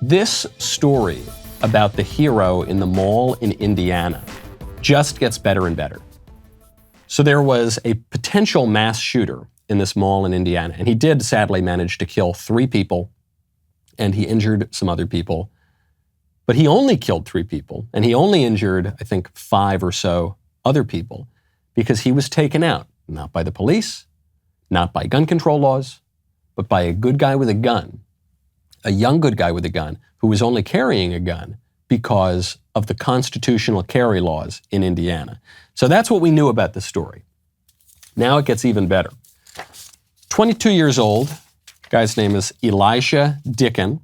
This story about the hero in the mall in Indiana just gets better and better. So there was a potential mass shooter in this mall in Indiana, and he did sadly manage to kill 3 people, and he injured some other people. But he only killed 3 people, and he only injured, I think, 5 or so other people because he was taken out, not by the police, not by gun control laws, but by a good guy with a gun, a young good guy with a gun who was only carrying a gun because of the constitutional carry laws in Indiana. So that's what we knew about this story. Now it gets even better. 22 years old, guy's name is Elisha Dicken,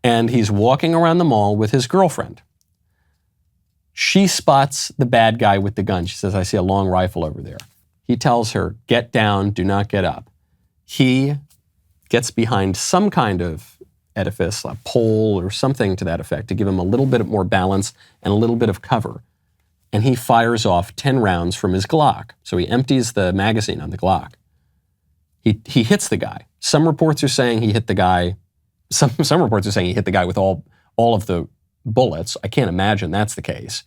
and he's walking around the mall with his girlfriend. She spots the bad guy with the gun. She says, "I see a long rifle over there." He tells her, "Get down, do not get up." He gets behind some kind of edifice, a pole or something to that effect, to give him a little bit more balance and a little bit of cover. And he fires off 10 rounds from his Glock. So he empties the magazine on the Glock. He hits the guy. Some reports are saying he hit the guy. Some reports are saying he hit the guy with all of the bullets. I can't imagine that's the case.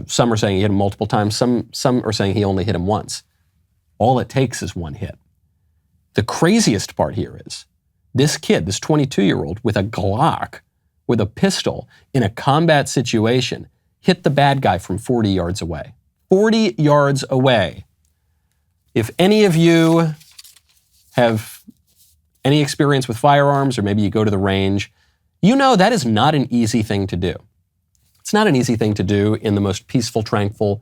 Some are saying he hit him multiple times. Some are saying he only hit him once. All it takes is one hit. The craziest part here is this kid, this 22-year-old with a Glock, with a pistol in a combat situation, hit the bad guy from 40 yards away. 40 yards away. If any of you have any experience with firearms, or maybe you go to the range, you know that is not an easy thing to do. It's not an easy thing to do in the most peaceful, tranquil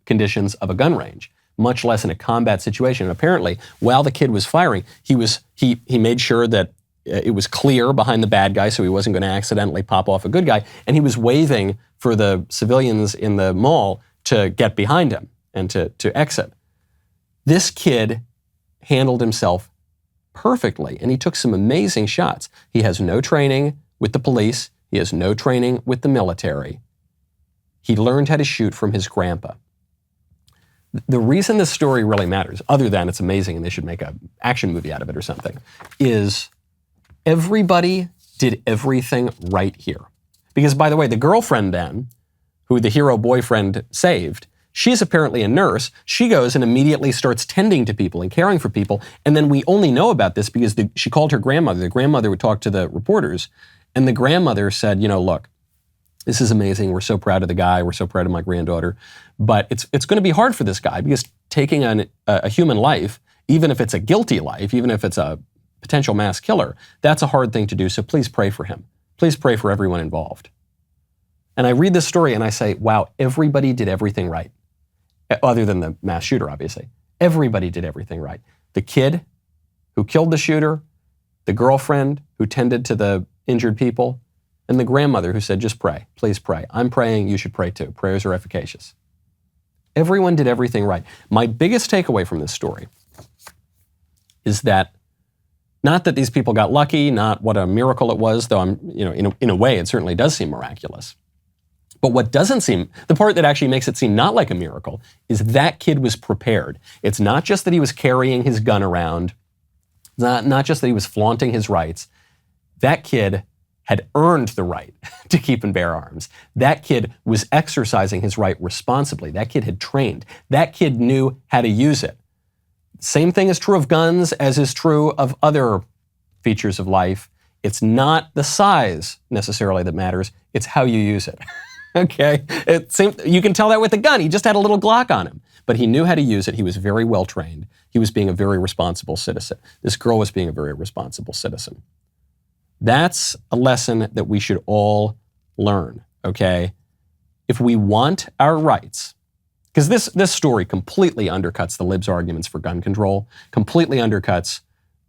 conditions of a gun range, much less in a combat situation. And apparently, while the kid was firing, he made sure that it was clear behind the bad guy so he wasn't going to accidentally pop off a good guy, and he was waving for the civilians in the mall to get behind him and to exit. This kid handled himself perfectly, and he took some amazing shots. He has no training with the police. He has no training with the military. He learned how to shoot from his grandpa. The reason this story really matters, other than it's amazing and they should make an action movie out of it or something, is everybody did everything right here. Because, by the way, the girlfriend then, who the hero boyfriend saved, she's apparently a nurse. She goes and immediately starts tending to people and caring for people. And then we only know about this because she called her grandmother. The grandmother would talk to the reporters. And the grandmother said, look, this is amazing. We're so proud of the guy. We're so proud of my granddaughter. But it's going to be hard for this guy because taking a human life, even if it's a guilty life, even if it's a potential mass killer, that's a hard thing to do. So please pray for him. Please pray for everyone involved. And I read this story and I say, wow, everybody did everything right. Other than the mass shooter, obviously. Everybody did everything right. The kid who killed the shooter, the girlfriend who tended to the injured people, and the grandmother who said, just pray, please pray. I'm praying, you should pray too. Prayers are efficacious. Everyone did everything right. My biggest takeaway from this story is that not that these people got lucky, not what a miracle it was, though in a way it certainly does seem miraculous. But what doesn't seem, the part that actually makes it seem not like a miracle, is that kid was prepared. It's not just that he was carrying his gun around, not just that he was flaunting his rights. That kid had earned the right to keep and bear arms. That kid was exercising his right responsibly. That kid had trained. That kid knew how to use it. Same thing is true of guns as is true of other features of life. It's not the size necessarily that matters. It's how you use it. Okay? You can tell that with the gun. He just had a little Glock on him. But he knew how to use it. He was very well trained. He was being a very responsible citizen. This girl was being a very responsible citizen. That's a lesson that we should all learn, okay? If we want our rights, because this story completely undercuts the libs' arguments for gun control, completely undercuts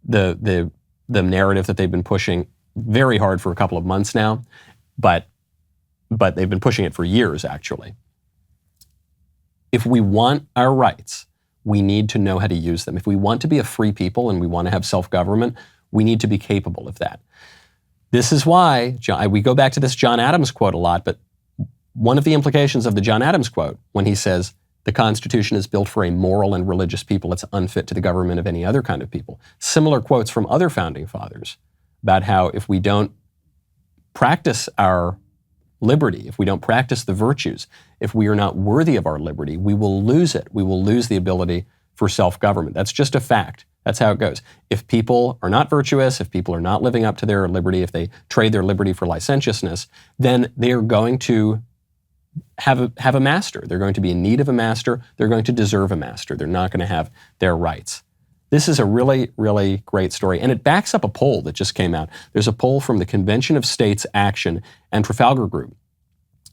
the narrative that they've been pushing very hard for a couple of months now, but they've been pushing it for years, actually. If we want our rights, we need to know how to use them. If we want to be a free people and we want to have self-government, we need to be capable of that. This is why, we go back to this John Adams quote a lot, but one of the implications of the John Adams quote, when he says, the Constitution is built for a moral and religious people, it's unfit to the government of any other kind of people. Similar quotes from other founding fathers about how if we don't practice our liberty, if we don't practice the virtues, if we are not worthy of our liberty, we will lose it. We will lose the ability for self-government. That's just a fact. That's how it goes. If people are not virtuous, if people are not living up to their liberty, if they trade their liberty for licentiousness, then they are going to have a master. They're going to be in need of a master. They're going to deserve a master. They're not going to have their rights. This is a really, really great story, and it backs up a poll that just came out. There's a poll from the Convention of States Action and Trafalgar Group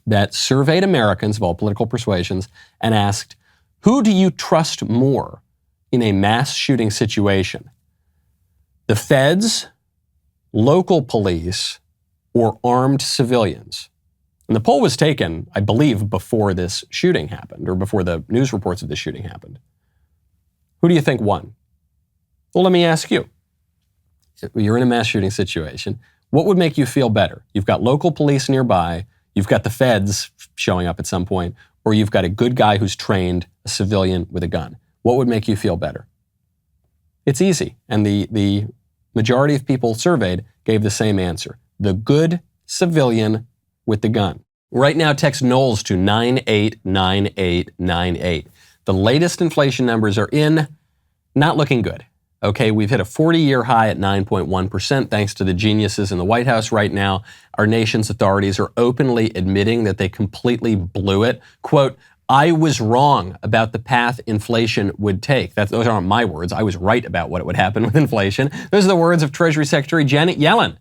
that surveyed Americans of all political persuasions and asked, who do you trust more in a mass shooting situation? The feds, local police, or armed civilians? And the poll was taken, I believe, before this shooting happened, or before the news reports of this shooting happened. Who do you think won? Well, let me ask you. You're in a mass shooting situation. What would make you feel better? You've got local police nearby, you've got the feds showing up at some point, or you've got a good guy who's trained, a civilian with a gun. What would make you feel better? It's easy. And the majority of people surveyed gave the same answer. The good civilian with the gun. Right now, text Knowles to 989898. The latest inflation numbers are in, not looking good. Okay, we've hit a 40-year high at 9.1% thanks to the geniuses in the White House right now. Our nation's authorities are openly admitting that they completely blew it. Quote, I was wrong about the path inflation would take. Those aren't my words. I was right about what would happen with inflation. Those are the words of Treasury Secretary Janet Yellen.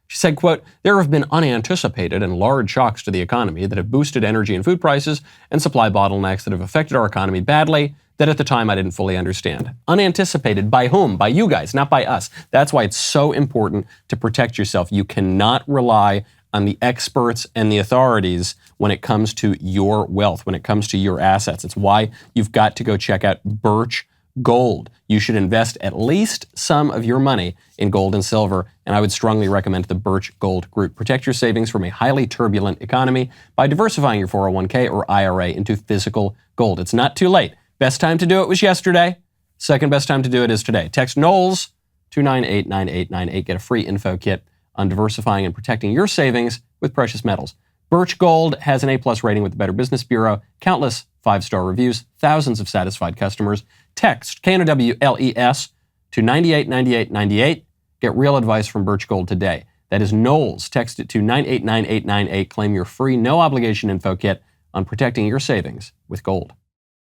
She said, quote, there have been unanticipated and large shocks to the economy that have boosted energy and food prices and supply bottlenecks that have affected our economy badly that at the time I didn't fully understand. Unanticipated by whom? By you guys, not by us. That's why it's so important to protect yourself. You cannot rely on the experts and the authorities when it comes to your wealth, when it comes to your assets. It's why you've got to go check out Birch Gold. You should invest at least some of your money in gold and silver, and I would strongly recommend the Birch Gold Group. Protect your savings from a highly turbulent economy by diversifying your 401k or IRA into physical gold. It's not too late. Best time to do it was yesterday. Second best time to do it is today. Text Knowles to 989898. Get a free info kit on diversifying and protecting your savings with precious metals. Birch Gold has an A+ rating with the Better Business Bureau, countless 5-star reviews, thousands of satisfied customers. Text KNOWLES to 989898. Get real advice from Birch Gold today. That is Knowles. Text it to 989898. Claim your free, no obligation info kit on protecting your savings with gold.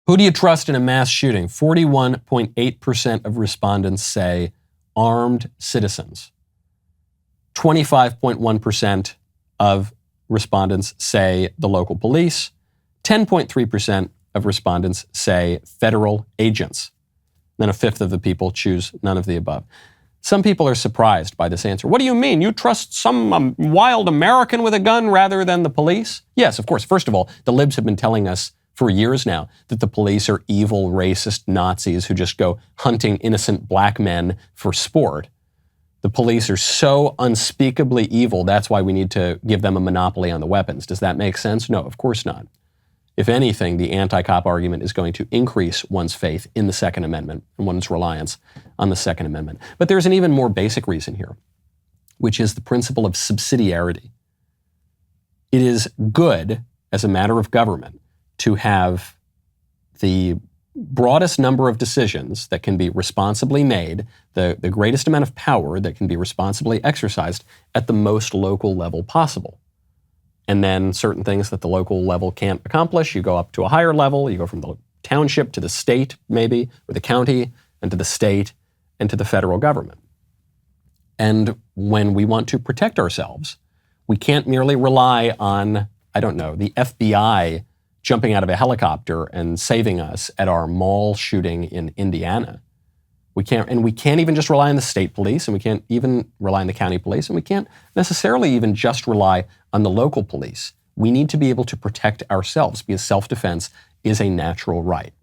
Who do you trust in a mass shooting? 41.8% of respondents say armed citizens. 25.1% of respondents say the local police. 10.3% of respondents say federal agents. Then a fifth of the people choose none of the above. Some people are surprised by this answer. What do you mean? You trust some wild American with a gun rather than the police? Yes, of course. First of all, the libs have been telling us for years now that the police are evil, racist Nazis who just go hunting innocent black men for sport. The police are so unspeakably evil, that's why we need to give them a monopoly on the weapons. Does that make sense? No, of course not. If anything, the anti-cop argument is going to increase one's faith in the Second Amendment and one's reliance on the Second Amendment. But there's an even more basic reason here, which is the principle of subsidiarity. It is good, as a matter of government, to have the broadest number of decisions that can be responsibly made, the greatest amount of power that can be responsibly exercised at the most local level possible. And then certain things that the local level can't accomplish, you go up to a higher level, you go from the township to the state, maybe, or the county, and to the state, and to the federal government. And when we want to protect ourselves, we can't merely rely on, the FBI jumping out of a helicopter and saving us at our mall shooting in Indiana. We can't even just rely on the state police, and we can't even rely on the county police, and we can't necessarily even just rely on the local police. We need to be able to protect ourselves because self-defense is a natural right.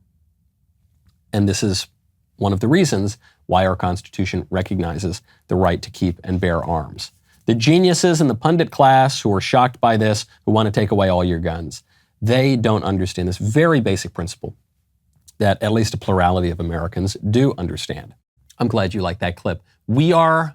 And this is one of the reasons why our Constitution recognizes the right to keep and bear arms. The geniuses in the pundit class who are shocked by this, who want to take away all your guns, they don't understand this very basic principle that at least a plurality of Americans do understand. I'm glad you like that clip. We are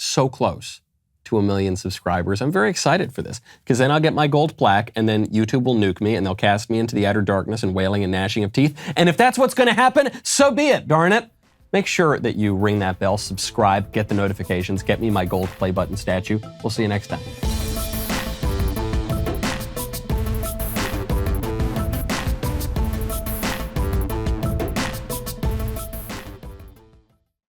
so close to 1 million subscribers. I'm very excited for this, because then I'll get my gold plaque, and then YouTube will nuke me, and they'll cast me into the outer darkness and wailing and gnashing of teeth. And if that's what's going to happen, so be it, darn it. Make sure that you ring that bell, subscribe, get the notifications, get me my gold play button statue. We'll see you next time.